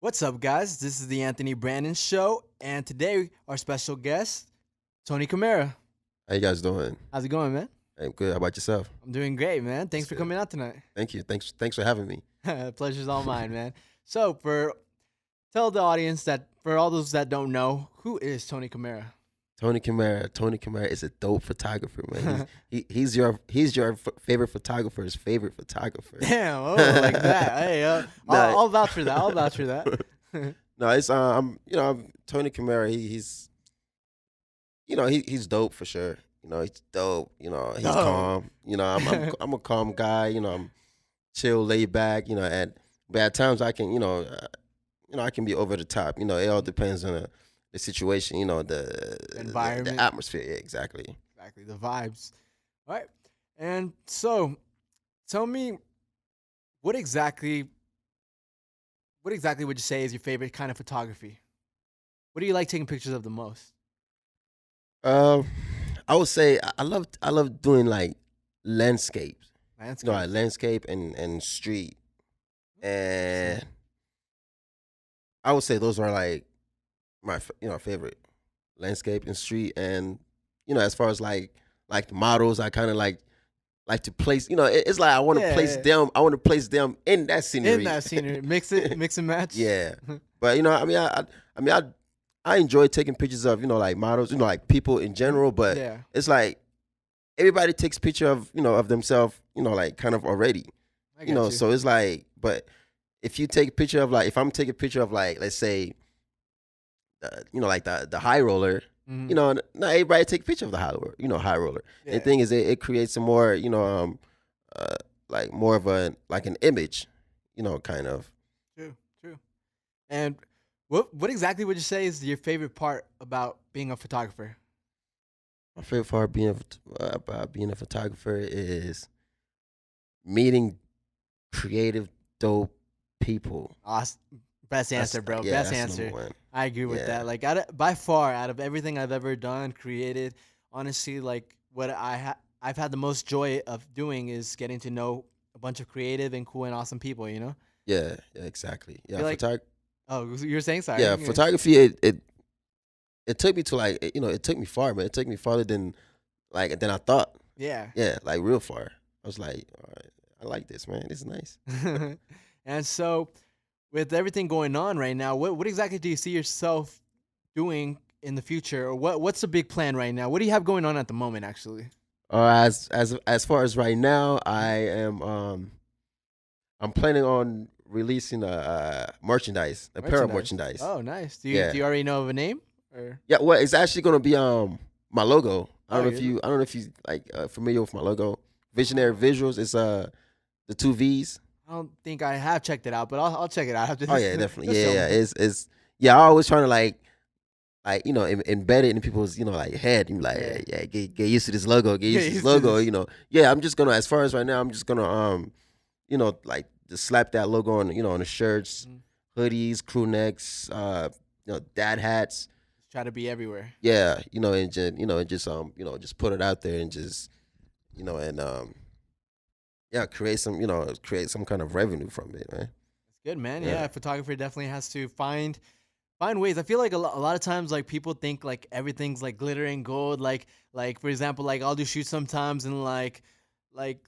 What's up, guys? This is the Anthony Brandon Show, and today our special guest, Tony Kamera. How you guys doing? How's it going, man? I'm good. How about yourself? I'm doing great, man. That's Thanks for good. coming out tonight. Thank you. Thanks for having me. Pleasure's all mine, man. So, for tell the audience that for all those that don't know, who is Tony Kamera? Tony Kamara is a dope photographer, man. He's your favorite photographer's favorite photographer. Damn, oh, like that. Hey, Nah. I'll vouch for that. I'll vouch for that. No, it's I'm Tony Kamara. He's dope for sure. He's dope. He's Dope. calm. I'm a calm guy. I'm chill, laid back. But at times I can I can be over the top. It all depends on the situation. The Environment. the atmosphere. Yeah, exactly. Exactly, the vibes. All right. And so, tell me, what exactly what exactly would you say is your favorite kind of photography? What do you like taking pictures of the most? Um, I would say I love doing like landscapes. Like Landscapes. landscape and street, and I would say those are like my favorite landscape and street. And as far as like the models, I kind of like to place. It's like I want to place Yeah. them. I want to place them in that In scenery. that scenery, mix and match. Yeah, but I enjoy taking pictures of like models, like people in general. But Yeah. it's like everybody takes picture of themselves, like kind of already, I got you. So it's like, but if you take a picture of like, if I'm taking a picture of like, let's say, like the high roller, Mhm. not everybody take a picture of the high roller, high roller. And Yeah. the thing is, it creates a more, like more of like an image, kind of. True. True. And what exactly would you say is your favorite part about being a photographer? My favorite part about being a photographer is meeting creative, dope people. Awesome. Best answer, bro. Yeah, Best that's answer. number one. I agree with Yeah. that. Like, by far, out of everything I've ever done, created, honestly, like what I've had the most joy of doing is getting to know a bunch of creative and cool and awesome people. You know. Yeah, exactly. I feel like. Oh, you're saying sorry. Yeah, photography. It took me to like it took me far, man. It took me farther than I thought. Yeah. Yeah, like real far. I was like, all right, I like this, man. This is nice. And so, with everything going on right now, what exactly do you see yourself doing in the future, or what's the big plan right now? What do you have going on at the moment, actually? As far as right now, I'm planning on releasing a merchandise, apparel merchandise. Oh, nice. Yeah. Do you already know of a name? Or Yeah, well, it's actually gonna be my logo. Oh, I don't know if you like familiar with my logo. Visionary Visuals. It's the two V's. I don't think I have checked it out, but I'll check it out after Oh this. yeah, definitely. Just show Yeah, me. it's yeah. I always trying to embed it in people's like head. You like Yeah. yeah, get used to this logo. Get used to used this to logo. this. Yeah. I'm just gonna, as far as right now, I'm just gonna like just slap that logo on on the shirts, Mhm. hoodies, crew necks, dad hats. Try to be everywhere. Yeah, and just just put it out there and just and yeah, create some kind of revenue from it, man. It's good, man. Yeah. Yeah, a photographer definitely has to find ways. I feel like a lot of times, like people think like everything's like glitter and gold. Like for example, like I'll do shoots sometimes, and like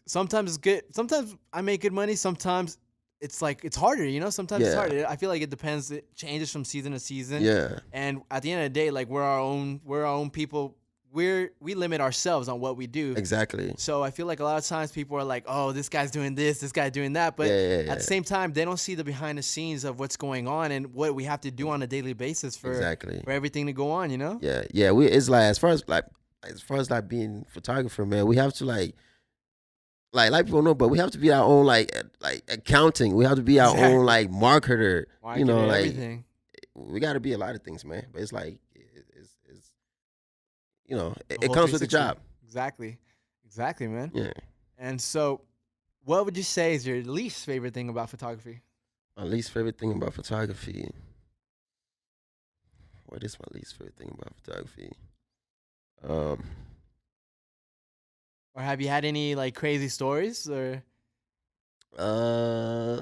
sometimes it's good. Sometimes I make good money. Sometimes it's like it's harder. You know, sometimes it's Yeah. harder. I feel like it depends. It changes from season to season. Yeah, And at the end of the day, like we're our own people. We limit ourselves on what we do. exactly. So I feel like a lot of times people are like, "Oh, this guy's doing this guy doing that," but Yeah. at the same time, they don't see the behind the scenes of what's going on and what we have to do on a daily basis Exactly. for everything to go on. You know? Yeah. It's like as far as being photographer, man, we have to like people know, but we have to be our own like accounting. We have to be our Exactly. own like marketer. Marketing, Like everything. we got to be a lot of things, man. But it's like it's The it whole comes with the 360. job. Exactly, man. Yeah. And so, what would you say is your least favorite thing about photography? My least favorite thing about photography. What is my least favorite thing about photography? Um, Or have you had any like crazy stories? Or uh,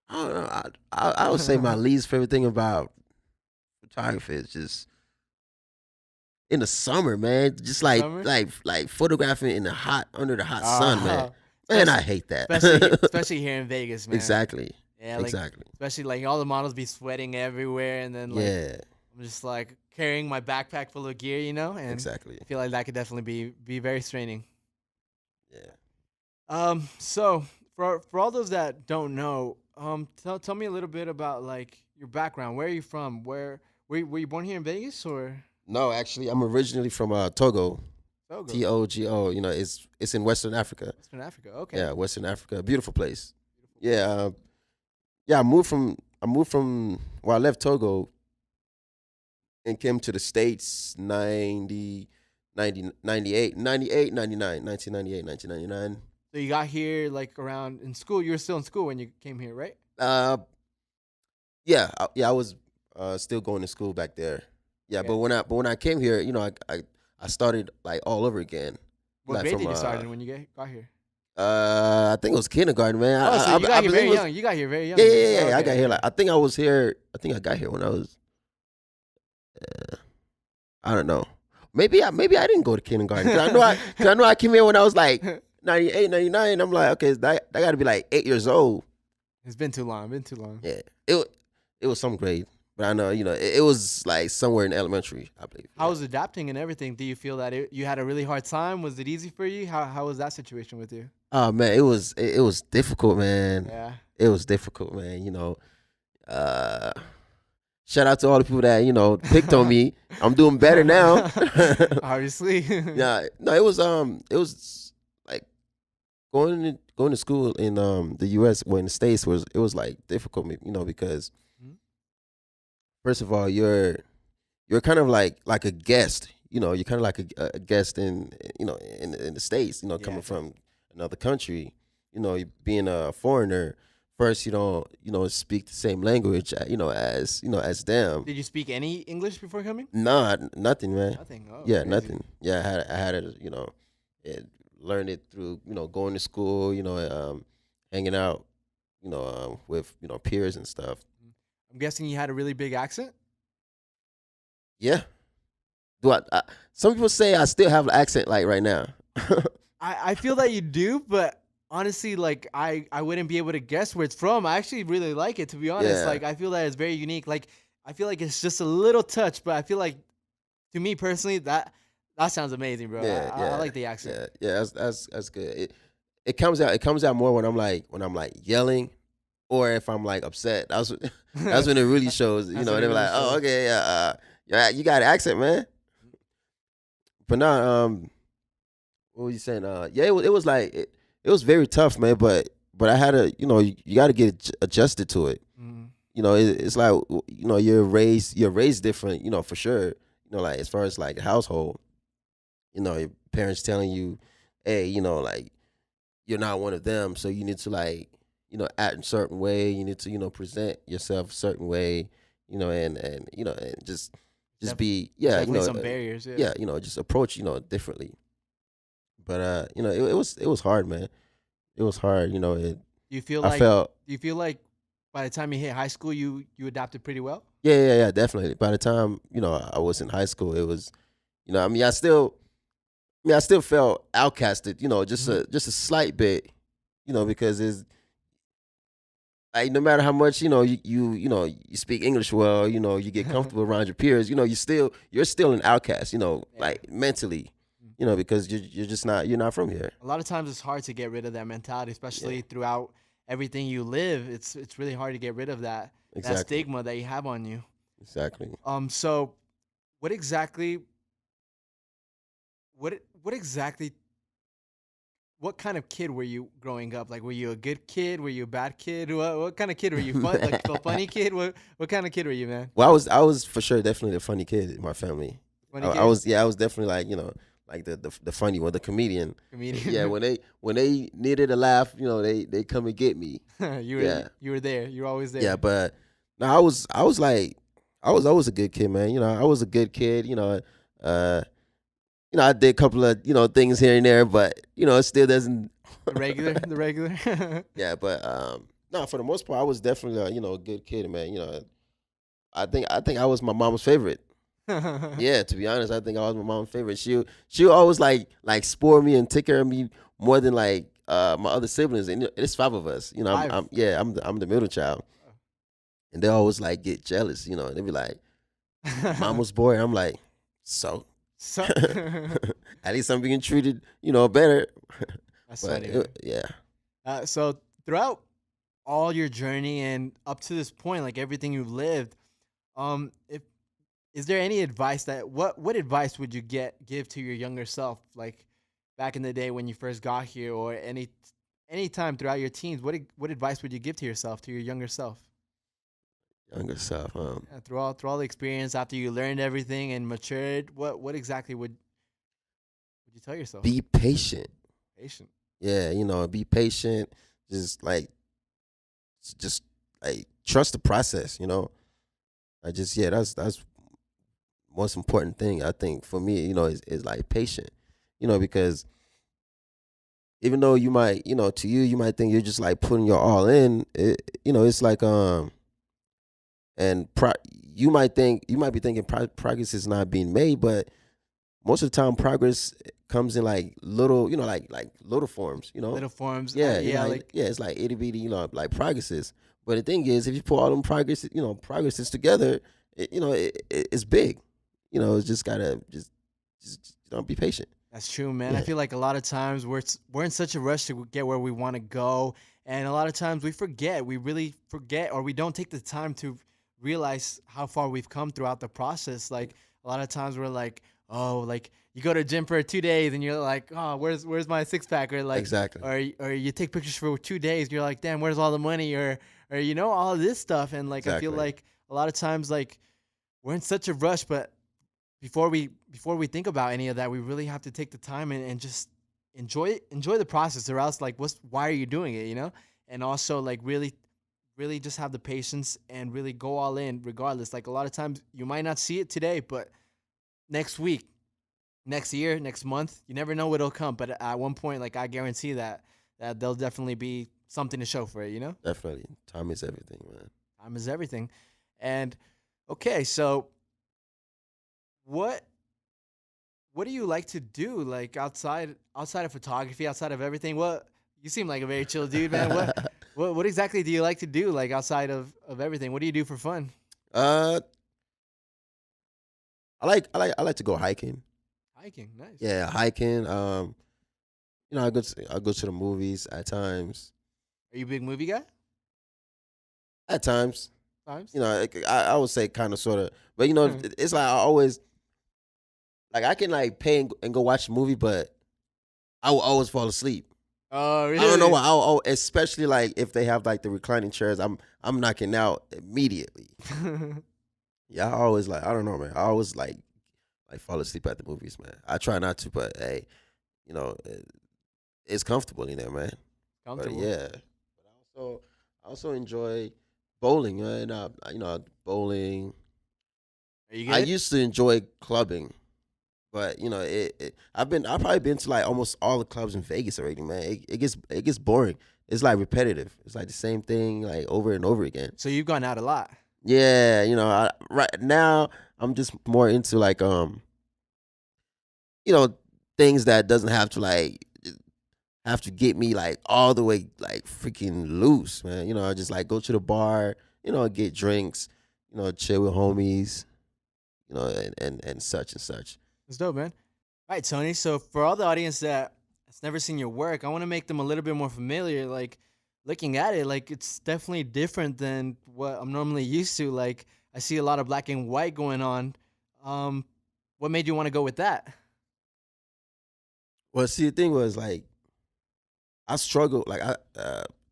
I don't know. I would say my least favorite thing about photography is just in the summer, man. Just The summer? like photographing in the hot under the hot sun, man. Uh, Man, I especially hate that. especially here in Vegas, man. Exactly. Yeah, like Exactly. especially like all the models be sweating everywhere, and then like Yeah. I'm just like carrying my backpack full of gear, you know, and Exactly. I feel like that could definitely be very straining. Yeah. So for all those that don't know, tell me a little bit about like your background. Where are you from? Were you born here in Vegas or No, actually, I'm originally from Togo. Togo, Togo. You know, it's in Western Africa. Western Africa? Okay, Yeah, Western Africa, beautiful place. beautiful Yeah, place. yeah. I moved from. Well, I left Togo and came to the States 1999. So you got here like around in school. You were still in school when you came here, right? Uh, yeah, I was still going to school back there. Yeah, Okay. but when I came here, you know, I started like all over again. What Like grade from did you start in when you got here? I think it was kindergarten, man. Oh, so you got I here believe very it was, young. You got here very young. yeah, Then. yeah, yeah, yeah. I got Okay, here okay. like I think I was here. I think I got here when I was I don't know. Maybe I didn't go to kindergarten. 'Cause I know I came here when I was like 98, 99. I'm like, okay, that got to be like 8 years old. It's been too long. Been too long. Yeah, it was some grade, but I know it was like somewhere in elementary, I believe. How Yeah. was adapting and everything? Do you feel that you had a really hard time? Was it easy for you? How was that situation with you? Oh man, it was difficult, man. Yeah. It was difficult, man. Uh, shout out to all the people that picked on me. I'm doing better now. Obviously. Yeah, no, it was like going to school in the U.S. or in the States it was like difficult, because Mhm. first of all you're kind of like a guest, you're kind of like a guest in the States, Yeah. coming from another country, you being a foreigner. First, you don't speak the same language, as them. Did you speak any English before coming? Nah, nothing, man. Nothing. Oh, Yeah, crazy. nothing. Yeah, I had it, learned it through, going to school, hanging out, with, peers and stuff. I'm guessing you had a really big accent. Yeah. Do some people say I still have an accent like right now. I feel that you do, but honestly, like I wouldn't be able to guess where it's from. I actually really like it, to be honest. Yeah. Like I feel that it's very unique. Like I feel like it's just a little touch, but I feel like to me personally that sounds amazing, bro. Yeah, I yeah, like the accent. yeah. That's good. It comes out more when I'm like yelling, or if I'm like upset. That's when it really shows. That's when it They're really like, oh, shows. okay, yeah, yeah, you got an accent, man. But now, what was you saying? Yeah, it was like it was very tough, man. But I had to, you got to get adjusted to it. Mhm. It's like you're raised different, for sure. Like as far as like household, your parents telling you, hey, like you're not one of them, so you need to like, act in a certain way. You need to, present yourself a certain way, and just Def- be, yeah, Definitely some barriers. Yeah. yeah, just approach, differently. But it was hard, man. It was hard, Do you feel I like felt, do you feel like by the time you hit high school, you adapted pretty well? yeah, yeah, yeah, definitely. By the time, I was in high school, it was, I still felt outcasted, just Mhm. a slight bit, because it's like no matter how much, you speak English well, you get comfortable around your peers, you're still an outcast, Yeah. like mentally, Mm. because you're not from here. A lot of times it's hard to get rid of that mentality, Yeah, especially throughout everything you live. It's really hard to get rid of that exactly, stigma that you have on you. exactly. So what exactly what exactly what kind of kid were you growing up? Like were you a good kid? Were you a bad kid? What kind of kid were you? Fun like a funny kid? What kind of kid were you, man? Well, I was for sure definitely the funny kid in my family. I, Funny I kid? was yeah, I was definitely like like the funny one, the comedian. Yeah, Comedian? when they needed a laugh, they come and get me. Yeah, You were there. You were always yeah, there. but no, I was like I was always a good kid, man. I was a good kid. Uh, I did a couple of things here and there, but it still doesn't. The regular. Yeah, but No, for the most part, I was definitely a good kid, man. I think I was my mom's favorite. Yeah, to be honest, I think I was my mom's favorite. She always like spoil me and take care of me more than like my other siblings. And it's five of us. Five. I'm the middle child, and they always like get jealous. And they be like, "Mama's boy." I'm like, so So at least I'm being treated, better. that's But funny, man. yeah, So throughout all your journey and up to this point, like everything you've lived, if is there any advice that what advice would you give to your younger self, like back in the day when you first got here, or any time throughout your teens? What advice would you give to yourself, to your younger self? younger self. Through all the experience after you learned everything and matured, what exactly would you tell yourself? Be patient. Patient. Yeah, be patient. Just just like trust the process. I just yeah, that's most important thing I think for me. Is like patient. Because even though you might, to you might think you're just like putting your all in. It's like and you might be thinking progress is not being made, but most of the time progress comes in like little, like little forms. Little forms. Yeah, Yeah, like yeah, it's like itty bitty, like progresses. But the thing is, if you put all them progresses together, it's big. It's just gotta just be patient. that's true, man. I Yeah, feel like a lot of times we're in such a rush to get where we want to go, and a lot of times we forget. We really forget, or we don't take the time to realize how far we've come throughout the process. Like a lot of times we're like, oh, like you go to gym for 2 days, and you're like, oh, where's my six pack, or like, exactly, or you take pictures for 2 days, and you're like, damn, where's all the money, or all of this stuff, and like I feel exactly, like a lot of times like we're in such a rush, but before we think about any of that, we really have to take the time and just enjoy the process, or else like why are you doing it, and also like really just have the patience and really go all in regardless. Like a lot of times you might not see it today, but next week, next year, next month, you never know what'll come, but at one point, like I guarantee that there'll definitely be something to show for it. definitely. Time is everything, man. Time is everything. And okay, so what what do you like to do, like outside of photography, outside of everything? What You seem like a very chill dude, man. What exactly do you like to do, like outside of everything? What do you do for fun? uh, I like to go hiking. Hiking, nice. Yeah, hiking. I go to the movies at times. Are you a big movie guy? At times, Times. I would say kind of sort of, but it's like I always like I can like pay and go watch a movie, but I will always fall asleep. Oh, I don't know really? why. Especially like if they have like the reclining chairs, I'm knocking out immediately. Yeah, I always like I don't know, man. I always like fall asleep at the movies, man. I try not to, but hey, it's comfortable in there, man. But Comfortable. yeah, but I also enjoy bowling, man. Bowling. Are you I good? used to enjoy clubbing, but I've probably been to like almost all the clubs in Vegas already, man. It gets boring. It's like repetitive. It's like the same thing like over and over again. So you've gone out a lot. Yeah, right now I'm just more into like you know things that doesn't have to get me like all the way like freaking loose, man. I just like go to the bar, get drinks, chill with homies, and such and such. That's dope, man. All right, Tony. So for all the audience that has never seen your work, I want to make them a little bit more familiar. Like looking at it, like it's definitely different than what I'm normally used to. Like I see a lot of black and white going on. Um, what made you want to go with that? Well, see, the thing was like I struggle, like a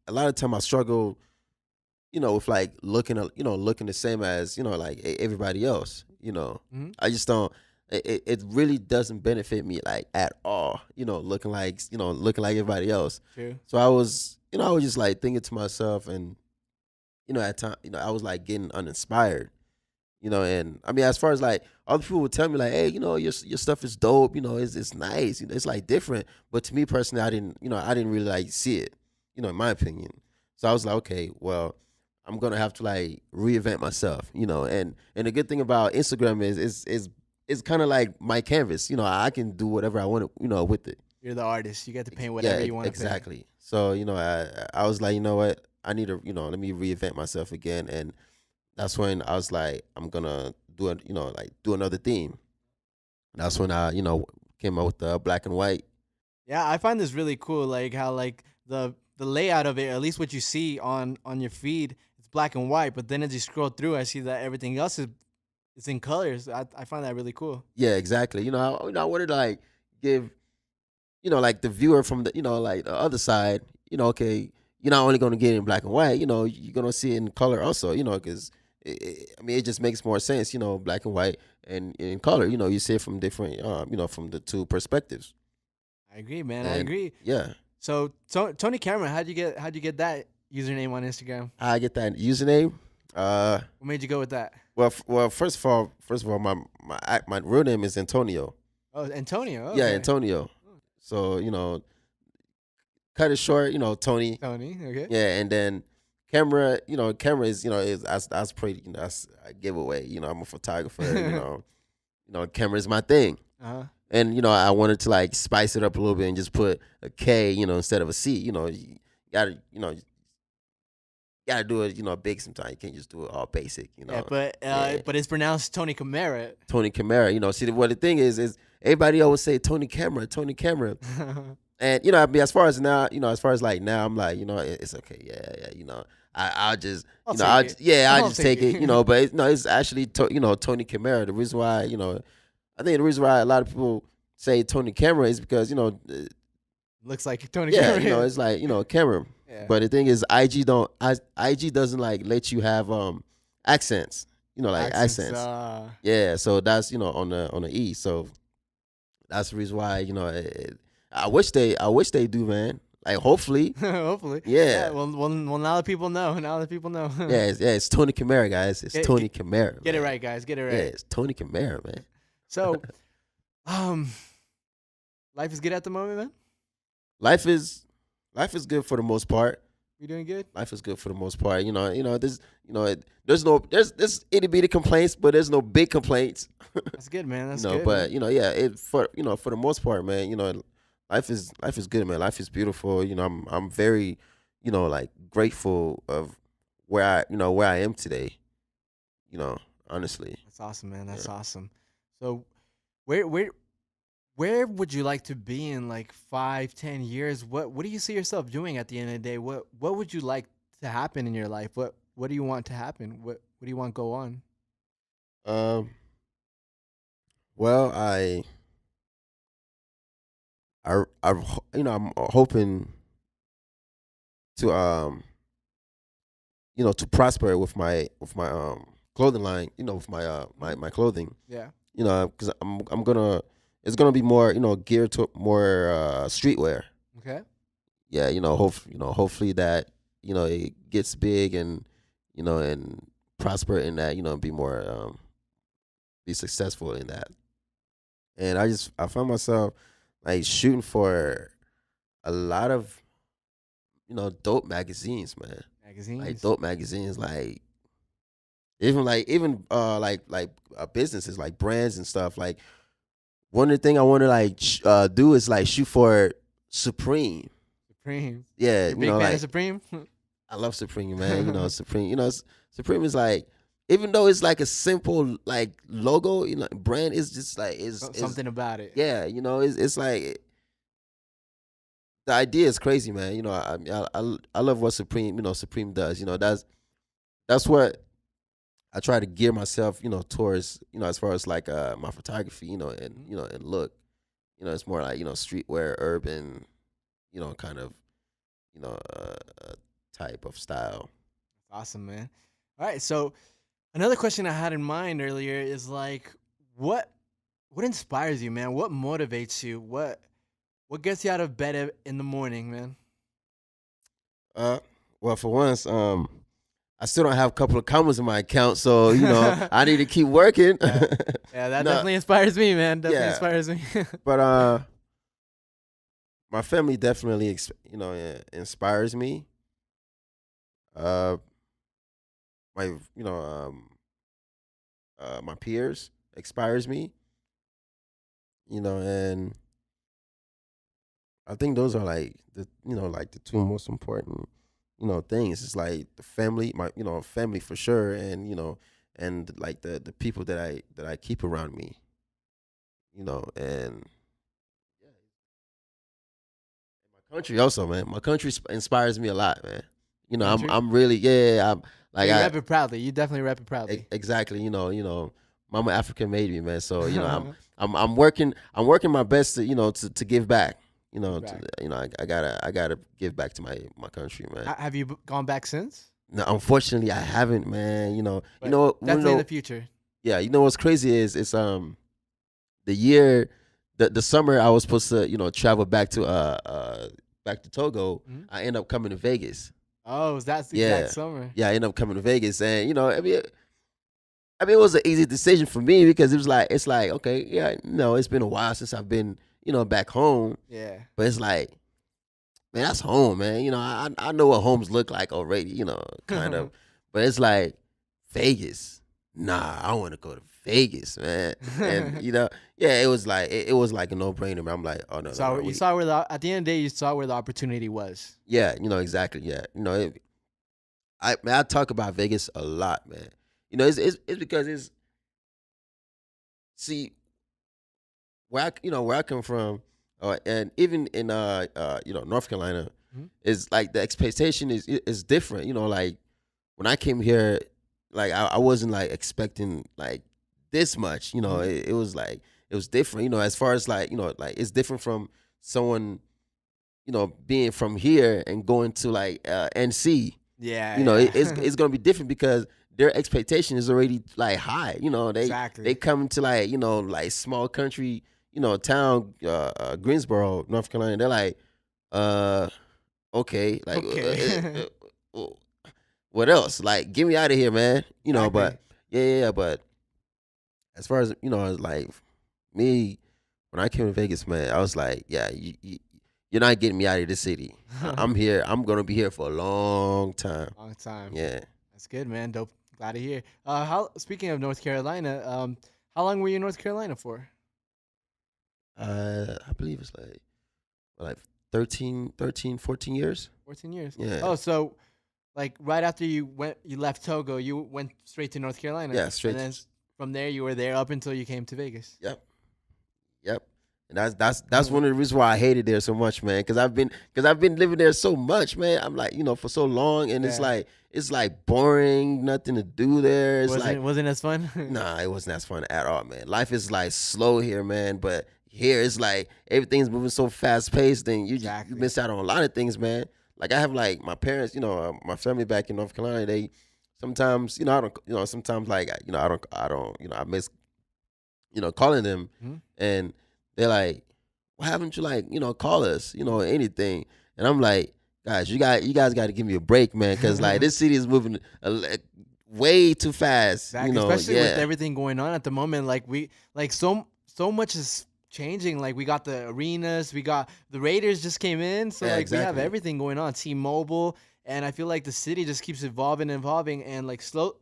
lot of time I struggle, with like looking the same as like everybody else. Hmm. I just don't. It really doesn't benefit me like at all. Looking like everybody else. True. So I was just like thinking to myself, and at time, I was like getting uninspired. And I mean, as far as like other people would tell me, like, hey, your stuff is dope. It's nice. It's like different. But to me personally, I didn't really like see it. In my opinion. So I was like, okay, well, I'm gonna have to like reinvent myself, And the good thing about Instagram is it's kind of like my canvas. I can do whatever I want to, with it. You're the artist. You get to paint Yeah, whatever you want to paint. exactly. So I was like, you know what, I need to, let me reinvent myself again, and that's when I was like, I'm gonna do it, like do another theme. That's when I, came out with the black and white. Yeah, I find this really cool. Like how like the layout of it, at least what you see on your feed, it's black and white. But then as you scroll through, I see that everything else is in colors. I find that really cool. Yeah, exactly. I wanted to like give, like the viewer from the, like the other side, okay, you're not only going to get it in black and white, you're going to see it in color also, because I mean, it just makes more sense, black and white and in color, you see it from different, from the two perspectives. I agree, man. I And agree. yeah, So Tony Camera, how'd you get that username on Instagram? I get that username. What made you go with that? Well, first of all, my real name is Antonio. Oh, Antonio. Yeah, Okay. Antonio. So cut it short, Tony. Tony. Okay. Yeah, and then camera is that's pretty, that's a giveaway. I'm a photographer. Camera is my thing, Uh huh. and I wanted to like spice it up a little bit and just put a K, instead of a C. You gotta do it, big sometimes. You can't just do it all basic. Yeah, Yeah. but it's pronounced Tony Camara. Tony Kamera. See what the thing is everybody always say Tony Camera, Tony Camera. And I mean, as far as now, as far as like now, I'm like, it's okay, yeah, I'll just, I'll I'll take it. yeah, I'll I'll just take take it, it. but no, it's actually, Tony Kamara. The reason why, I think the reason why a lot of people say Tony Camera is because, Looks like Tony yeah, Camara. it's like, camera. Yeah. But the thing is, IG doesn't like let you have accents, like accents. Yeah, so that's on the E. So that's the reason why I wish they do, man. Like hopefully, Hopefully. yeah, Well, now that people know. Now that people know. it's Tony Kamara, guys. It's Get- Tony Kamara. Get it man. right, guys. Get it Yeah, right. it's Tony Kamara, man. So, um, life is good at the moment, man. Life is good for the most part. You doing good? Life is good for the most part. There's itty bitty complaints, but there's no big complaints. That's good, man. That's good. But man. yeah, for the most part, man, life is good, man. Life is beautiful. I'm very, like grateful of where I am today. Honestly. That's awesome, man. Yeah. That's awesome. So, where would you like to be in like 5, 10 years? What do you see yourself doing at the end of the day? What would you like to happen in your life? What do you want to happen? What do you want to go on? Um. Well, I'm hoping to to prosper with my clothing line. With my clothing. Yeah. Because I'm gonna it's gonna be more geared to more streetwear. Okay. Yeah, hopefully that it gets big and and prosper in that, be more be successful in that. And I found myself like shooting for a lot of dope magazines, man. Like Magazines. dope magazines, like even businesses, like brands and stuff. Like one of the thing I want to like do is like shoot for Supreme. Supreme. Yeah, You're a big fan like of Supreme? I love Supreme, man. Supreme. Supreme is like, even though it's like a simple like logo, brand is just like is Something about it. yeah, it's like the idea is crazy, man. I love what Supreme does. That's what I try to gear myself, towards, as far as like my photography, and and look, it's more like streetwear, urban, kind of, type of style. Awesome, man. All right, so another question I had in mind earlier is like, what inspires you, man? What motivates you? What gets you out of bed in the morning, man? Uh, well, for once, I still don't have a couple of commas in my account, so I need to keep working. Yeah, yeah, that No, definitely inspires me, man. Definitely Yeah. inspires me. but my family definitely inspires me. Uh, my my peers inspires me. And I think those are like like the two most important things. It's like the family, my family for sure, and and like the people that I keep around me. And my country also, man. My country inspires me a lot, man. Country. I'm really, yeah. I'm So like you I rep it proudly. You definitely rep it proudly. exactly. Mama African made me, man. So I'm working my best to to give back. Give back. I gotta give back to my country, man. Have you gone back since? No, unfortunately, I haven't, man. But definitely in the future. Yeah. What's crazy is it's the year, the summer I was supposed to travel back to Togo. Mhm. I end up coming to Vegas. Oh, that's the exact Yeah, summer. yeah. I end up coming to Vegas, and I mean, it was an easy decision for me because it's like okay, yeah, no, it's been a while since I've been back home, Yeah. but it's like, man, that's home, man. I know what homes look like already, kind of, but it's like Vegas. Nah, I want to go to Vegas, man. And yeah, it was like a no brainer. Man. I'm like, oh no, no, So no, you saw where at the end of the day you saw where the opportunity was. yeah, exactly, yeah, I talk about Vegas a lot, man. It's because it's see where I come from, and even in North Carolina, Mhm. is like the expectation is different. Like when I came here, like I wasn't like expecting like this much. Mhm. It was like it was different. As far as like like it's different from someone being from here and going to like NC. Yeah, It's yeah. gonna be different because their expectation is already like high. They Exactly. come to like like small country town, Greensboro, North Carolina. They're like, uh okay, like Okay. what else? Like get me out of here, man. Exactly. But yeah, yeah, yeah. But as far as as like me, when I came to Vegas, man, I was like, yeah, you're not getting me out of this city. I'm here. I'm gonna be here for a long time. Long time. Yeah. That's good, man. Dope. Glad to hear. How speaking of North Carolina, how long were you in North Carolina for? I believe it's like 14 years. 14 years. Yeah. Oh, so like right after you left Togo, you went straight to North Carolina, Yeah, and straight. then from there you were there up until you came to Vegas. Yep. Yep. And that's one of the reasons why I hated there so much, man. Because I've been living there so much, man. I'm like, for so long, and Yeah. it's like boring, nothing to do there. It's like, Wasn't as fun. nah, it wasn't as fun at all, man. Life is like slow here, man. But here it's like everything's moving so fast paced, and you Exactly. miss out on a lot of things, man. Like I have like my parents, my family back in North Carolina. They sometimes, I don't, sometimes like I miss calling them, Mhm. and they're like, "Why haven't you like call us, anything?" And I'm like, "Guys, you guys got to give me a break, man, because like this city is moving way too fast, Exactly, especially with Yeah, everything going on at the moment. Like so much is changing. Like we got the arenas, we got the Raiders just came in, so yeah, like we have exactly, everything going on. T-Mobile, and I feel like the city just keeps evolving and evolving, and like slowly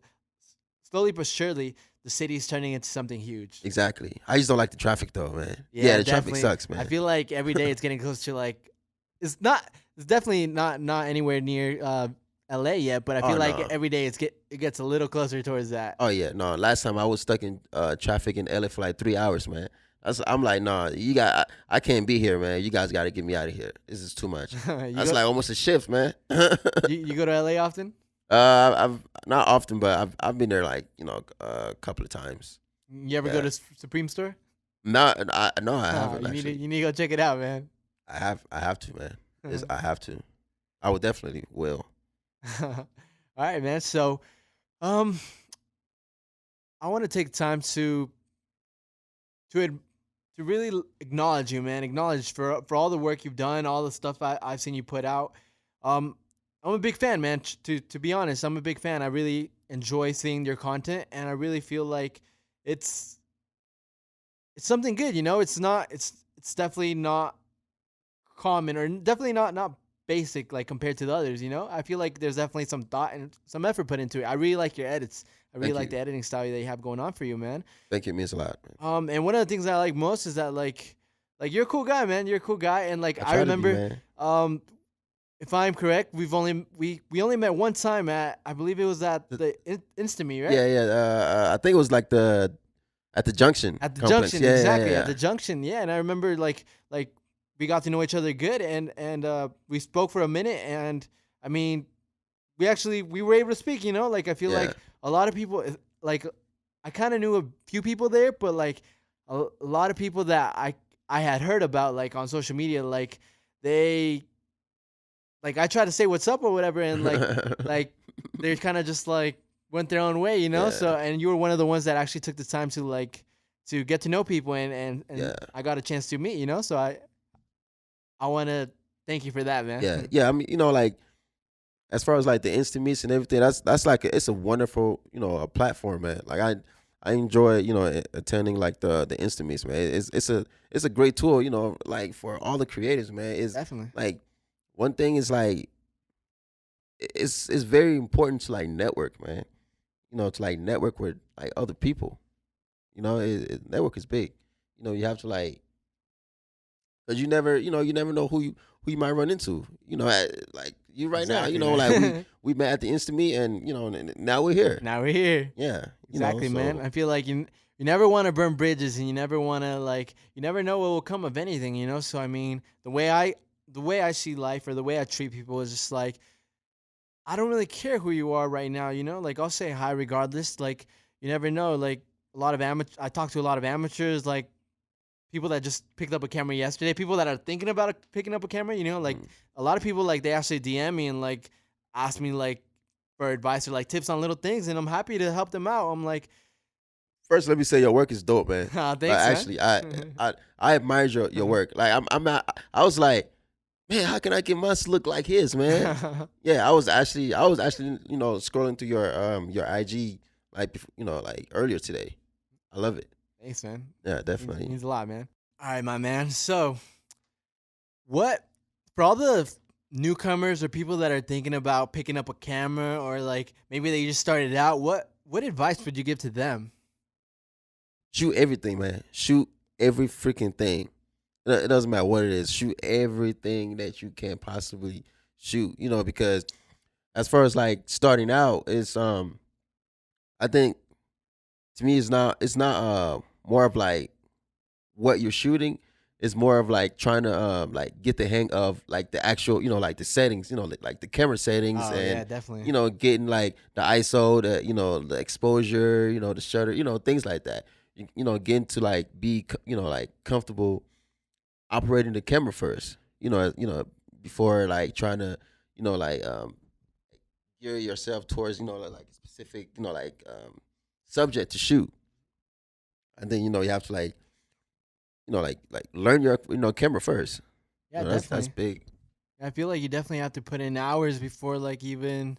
but surely, the city's turning into something huge. exactly. I just don't like the traffic though, man. Yeah, Yeah, the traffic definitely. sucks, I man. feel like every day it's getting closer to like it's not. It's definitely not anywhere near LA yet, but I Oh feel like no. every day it gets a little closer towards that. Oh yeah, no. Last time I was stuck in traffic in LA for like 3 hours, man. I'm like, nah, I can't be here, man. You guys got to get me out of here. This is too much. you That's go like almost a shift, man. you go to LA often? I've not often, but I've been there like a couple of times. You ever go Yeah, to Supreme Store? not no, I haven't You need to actually. go check it out, man. I have to, man. I have to. I would definitely will. All right, man. So, um, I want to take time to ad- to really acknowledge you, man. Acknowledge for all the work you've done, all the stuff I've seen you put out. Um, I'm a big fan, man. To be honest, I'm a big fan. I really enjoy seeing your content, and I really feel like it's it's something good. It's not. It's definitely not common, or definitely not basic like compared to the others. You know, I feel like there's definitely some thought and some effort put into it. I really like your edits. I really Thank like you. the editing style that you have going on for you, man. Thank you. It means a lot, man. And one of the things I like most is that like you're a cool guy, man. You're a cool guy, and like I I try to be, remember, man. um, if I'm correct, we only met one time at I believe it was at The- the Instame, right? Yeah, yeah. I think it was like at the Junction At the complex. junction, Yeah, yeah, yeah, exactly at yeah. the junction. Yeah, and I remember like we got to know each other good, and we spoke for a minute, and I mean we were able to speak. You know, like I feel Yeah. like a lot of people like I kind of knew a few people there, but like a lot of people that I had heard about like on social media, like they like I tried to say what's up or whatever, and like they kind of just like went their own way, you know. Yeah, So and you were one of the ones that actually took the time to like to get to know people, and yeah, I got a chance to meet, you know. So I want to thank you for that, man. yeah, yeah. I mean, like as far as like the instant meets and everything, that's like it's a wonderful, a platform, man. Like I enjoy, attending like the instant meets, man. It's a great tool, like for all the creators, man. Is Definitely. like one thing is like it's very important to like network, man. To like network with like other people. Network is big. You have to like, cause you never know who you might run into. Like you right now, Exactly, like we man. we met at the Insta meet, and now we're here. Now we're here. Yeah, Exactly, man. so I feel like you never want to burn bridges, and you never want to like you never know what will come of anything, you know. So I mean, the way I see life or the way I treat people is just like I don't really care who you are right now, you know. Like I'll say hi regardless. Like you never know. Like a lot of I talk to a lot of amateurs, like people that just picked up a camera yesterday, people that are thinking about picking up a camera, you know. Like mm. a lot of people like they actually DM me and like ask me like for advice or like tips on little things, and I'm happy to help them out. I'm like, First, let me say your work is dope, man. Like thanks, man. actually, I admire your work. Like I'm not. I was like, man, how can I get mine to look like his, man? Yeah, I was actually scrolling through your IG like like earlier today. I love it. Thanks, man. Yeah, Means, definitely. means a lot, man. All right, my man. So, what for all the newcomers or people that are thinking about picking up a camera or like maybe they just started out, what advice would you give to them? Shoot everything, man. Shoot every freaking thing. It doesn't matter what it is. Shoot everything that you can possibly shoot. Because as far as like starting out, it's I think to me it's not more of like what you're shooting. It's more of like trying to like get the hang of like the actual, like the settings, like the camera settings, Oh yeah, and definitely. getting like the ISO, the exposure, the shutter, things like that. Getting to like be like comfortable operating the camera first. Before like trying to like gear yourself towards like a specific like subject to shoot. And then you have to like like learn your camera first. Yeah, That's definitely. big. I feel like you definitely have to put in hours before like even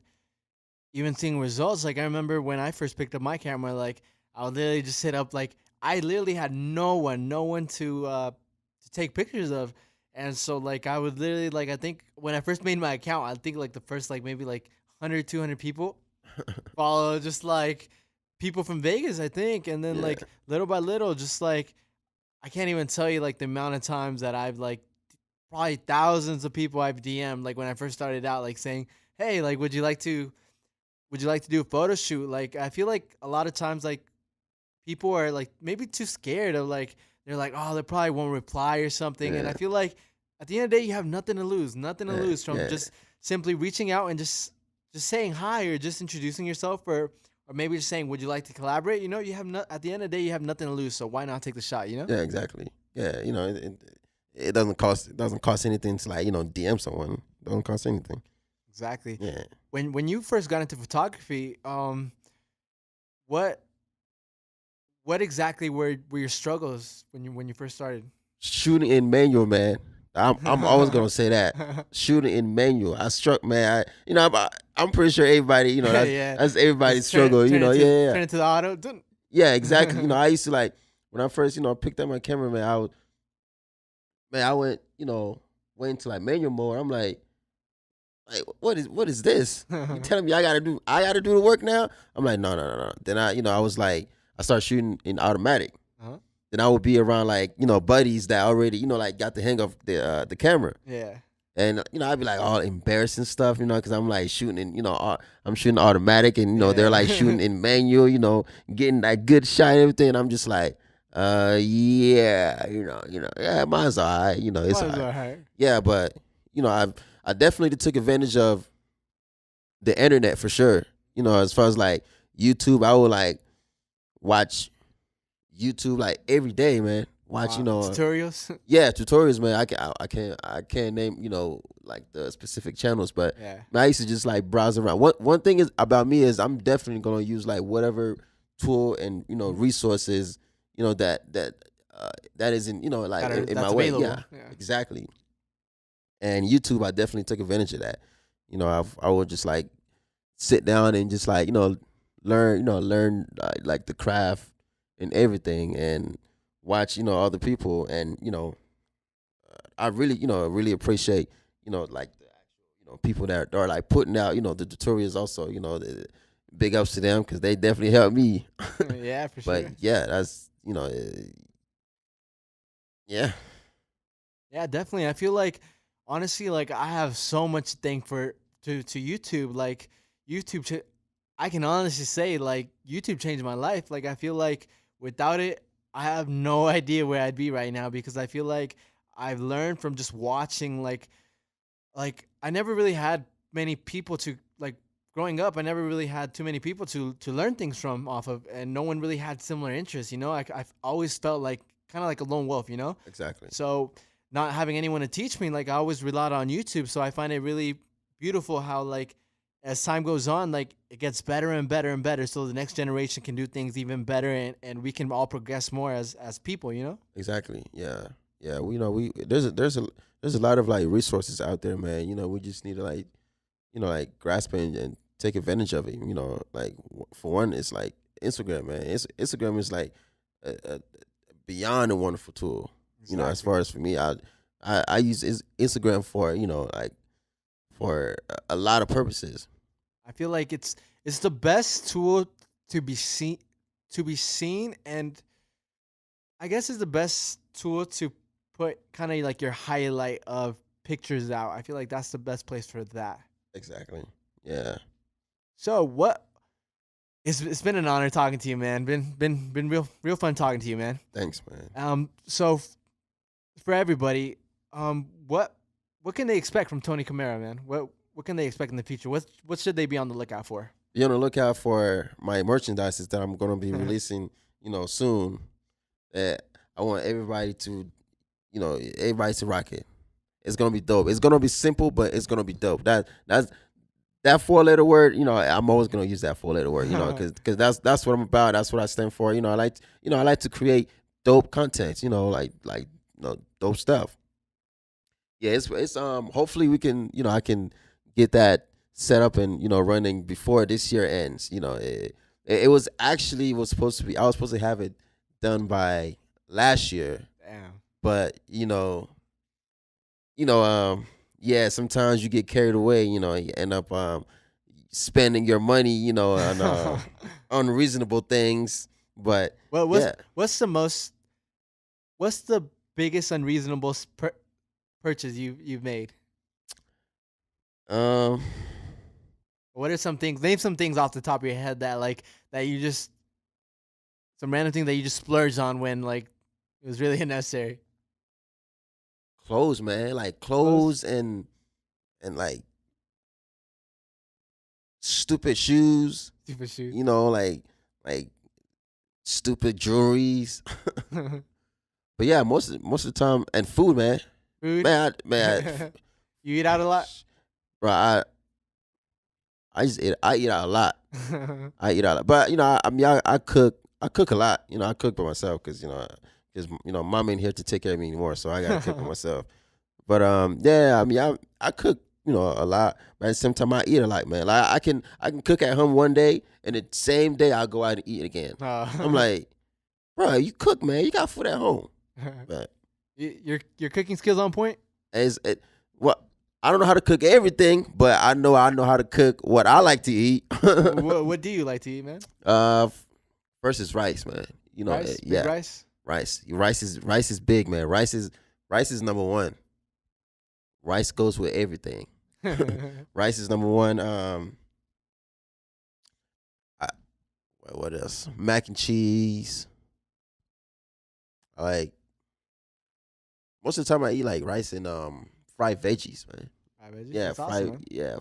seeing results. Like I remember when I first picked up my camera, like I would literally just sit up like I literally had no one to take pictures of. And so like I would literally like I think when I first made my account, I think like the first like maybe like 100, 200 people follow just like people from Vegas, I think. And then Yeah, like little by little, just like I can't even tell you like the amount of times that I've like probably thousands of people I've DM'd like when I first started out, like saying, "Hey, like, would you like to do a photo shoot?" Like, I feel like a lot of times, like, people are like maybe too scared of like they're like, "Oh, they probably won't reply or something." And yeah, I feel like at the end of the day, you have nothing to yeah, lose from yeah, just simply reaching out and just saying hi or just introducing yourself or maybe just saying, "Would you like to collaborate?" You know, you have not at the end of the day, you have nothing to lose, so why not take the shot? You know? yeah. Exactly. Yeah, it doesn't cost anything to like DM someone. It doesn't cost anything. Exactly. Yeah. When you first got into photography, what what exactly were your struggles when you first started? Shooting in manual, man. I'm always gonna say that. Shooting in manual. I struck, man. I'm pretty sure everybody, Yeah, that's everybody's just turn struggle. turn Yeah, into yeah, yeah. turn into the auto. Dun. Yeah, exactly. I used to like when I first, picked up my camera, man. I went, went into like manual mode. I'm like, like, what is this? You telling me I gotta do the work now? I'm like, no, no, no, no. Then I was like, I started shooting in automatic. Uh-huh. Then I would be around like, buddies that already, like got the hang of the camera. Yeah. And I'd be like all embarrassing stuff, because I'm like shooting in, I'm shooting automatic, and they're like shooting Yeah. in manual, getting that good shot and everything. And I'm just like, yeah, yeah, mine's all right, it's all Was right. alright. Yeah, but I definitely took advantage of the internet for sure. As far as like YouTube, I would like watch YouTube like every day, man. Watch, Tutorials. yeah, tutorials, man. I can't name, like the specific channels, but Yeah. man, I used to just like browse around. One thing is about me is I'm definitely gonna use like whatever tool and resources, that isn't, like in my That's way. available. Yeah, Yeah. exactly. And YouTube, I definitely took advantage of that. I would just like sit down and just like learn like the craft and everything, and watch other people, and I really really appreciate like the actual people that are like putting out the tutorials also, big ups to them because they definitely helped me. Yeah, for But sure. yeah, that's yeah. Yeah, definitely. I feel like honestly, like I have so much to thank for to YouTube. Like YouTube, I can honestly say like YouTube changed my life. Like I feel like without it, I have no idea where I'd be right now because I feel like I've learned from just watching. Like I never really had many people to like growing up. I never really had too many people to learn things from off of, and no one really had similar interests. I've always felt like kind of like a lone wolf. Exactly. So not having anyone to teach me, like I always relied on YouTube. So I find it really beautiful how like as time goes on, like it gets better and better and better. So the next generation can do things even better, and we can all progress more as people. Exactly. Yeah. Yeah. We there's a lot of like resources out there, man. We just need to like like grasp it and take advantage of it. Like for one, it's like Instagram, man. Instagram is like a beyond a wonderful tool. As Exactly. far as for me, I use Instagram for like for a lot of purposes. I feel like it's the best tool to be seen, and I guess it's the best tool to put kind of like your highlight of pictures out. I feel like that's the best place for that. Exactly. Yeah. So what it's been an honor talking to you, man. Been real fun talking to you, man. Thanks, man. For everybody, what can they expect from Tony Kamera, man? What can they expect in the future? What should they be on the lookout for? Be on the lookout for my merchandise that I'm gonna be releasing, soon. That I want everybody to rock it. It's gonna be dope. It's gonna be simple, but it's gonna be dope. That 4 letter word, I'm always gonna use that 4 letter word, because that's what I'm about. That's what I stand for. I like to create dope content. Like dope stuff. Yeah, it's hopefully we can I can get that set up and running before this year ends. It was supposed to be, I was supposed to have it done by last year, Damn. but yeah, sometimes you get carried away, you end up spending your money, on unreasonable things. But Well, yeah, what's the biggest unreasonable purchase you've made? um, What are some things? Name some things off the top of your head that you just some random thing that you just splurged on when like it was really unnecessary. clothes, man, like Clothes, clothes and like stupid shoes, stupid shoes, like stupid jewelries. But yeah, most of the time, and food, man. food. Man, You eat out a lot. bro, I eat out a lot. I eat out a lot, but I mean, I cook a lot. I cook by myself because mom ain't here to take care of me anymore, so I gotta cook by myself. But yeah, I mean, I cook a lot, but at the same time I eat a lot, man. Like I can cook at home one day, and the same day I'll go out and eat again. I'm like, bro, you cook, man. You got food at home, but Your cooking skills on point. as it what I don't know how to cook everything, but I know how to cook what I like to eat. What do you like to eat, man? uh, first is rice, man. Rice, big Yeah, rice. rice. Rice is big, man. Rice is number one. Rice goes with everything. Rice is number one. I, what else? Mac and cheese. I like most of the time I eat like rice and fried veggies, man. Fried veggies. Yeah, That's awesome, man.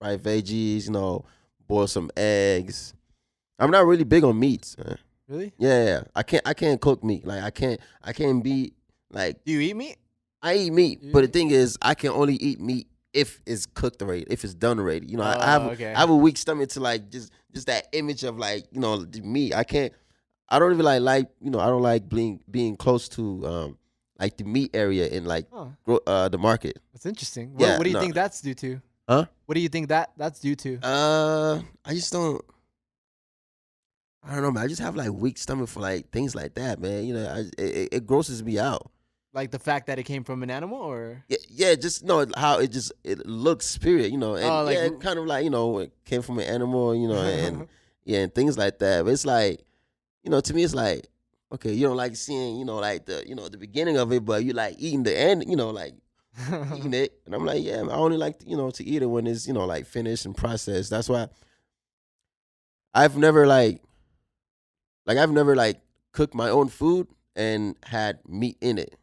fried veggies. Boil some eggs. I'm not really big on meats, man. Really? Yeah. I can't cook meat. Like I can't be like Do you eat meat? I eat meat, You but the eat thing is I can only eat meat if it's cooked already, if it's done already. Oh, okay. I have a weak stomach to like just that image of like the meat. I don't even I don't like being close to like the meat area in like Oh, the market. that's interesting. Yeah, What do you no. think that's due to? Huh? What do you think that's due to? I just don't. I don't know, man. I just have like weak stomach for like things like that, man. It grosses me out. Like the fact that it came from an animal, or Yeah, just know how it looks, period. oh, And like yeah, it kind of like it came from an animal, and yeah, and things like that. But it's like, to me, it's like, okay, you don't like seeing, like the beginning of it, but you like eating the end, like eating it, and I'm like, yeah, I only like, to eat it when it's, like finished and processed. That's why I've never I've never cooked my own food and had meat in it.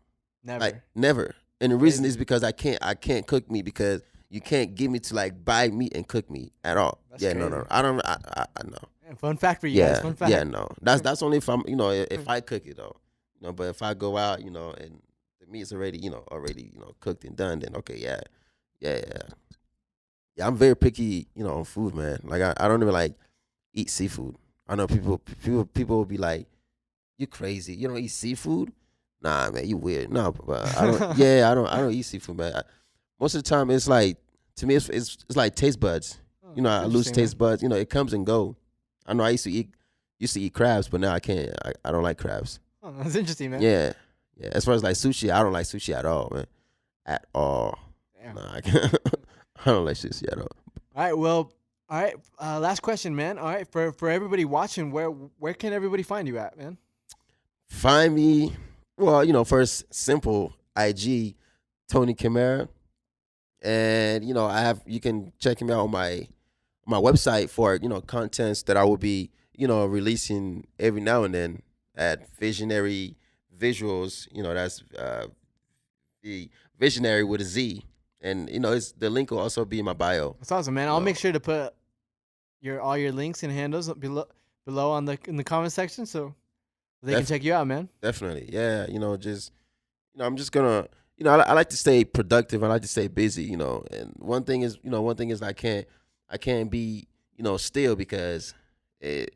Like never. never. And the reason is Crazy. because I can't cook meat because you can't get me to buy meat and cook meat at all. That's Yeah, no, crazy. no. I don't I know. Yeah, fun fact for you guys. Yeah, Fun fact. yeah, no. That's only if I'm if I cook it though. But if I go out, and the meat's already, cooked and done, then okay, yeah. Yeah, yeah. Yeah, I'm very picky, on food, man. Like I don't even eat seafood. I know people will be like, "You crazy? You don't eat seafood?" Nah, man, you weird. No, but I don't. Yeah, I don't eat seafood, man. Most of the time, it's like to me, it's like taste buds. Oh, that's I lose interesting, man. taste buds. It comes and go. I know I used to eat crabs, but now I can't. I don't like crabs. Oh, that's interesting, man. Yeah, yeah. As far as sushi, I don't like sushi at all, man. At all. Damn. Nah, I can't. I don't like sushi at all. All right. Well. All right. Last question, man. All right. For everybody watching, where can everybody find you at, man? Find me. Well, first simple IG, Tony Kamera, and you can check me out on my website for contents that I will be releasing every now and then at Visionary Visuals. That's the Visionary with a Z, and it's the link will also be in my bio. That's awesome, man. You I'll know, make sure to put all your links and handles below on in the comment section, so they can Def- check you out, man. Definitely, yeah. I'm just gonna. I like to stay productive. I like to stay busy. And one thing is I can't be still because it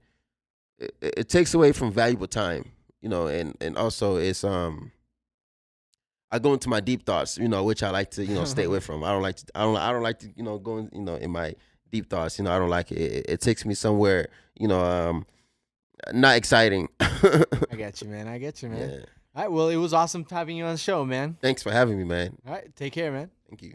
takes away from valuable time. And also I go into my deep thoughts. Which I like to stay away from. I don't like to go in my deep thoughts. I don't like it. It takes me somewhere not exciting. I get you, man. I get you, man. Yeah. All right. Well, it was awesome having you on the show, man. Thanks for having me, man. All right. Take care, man. Thank you.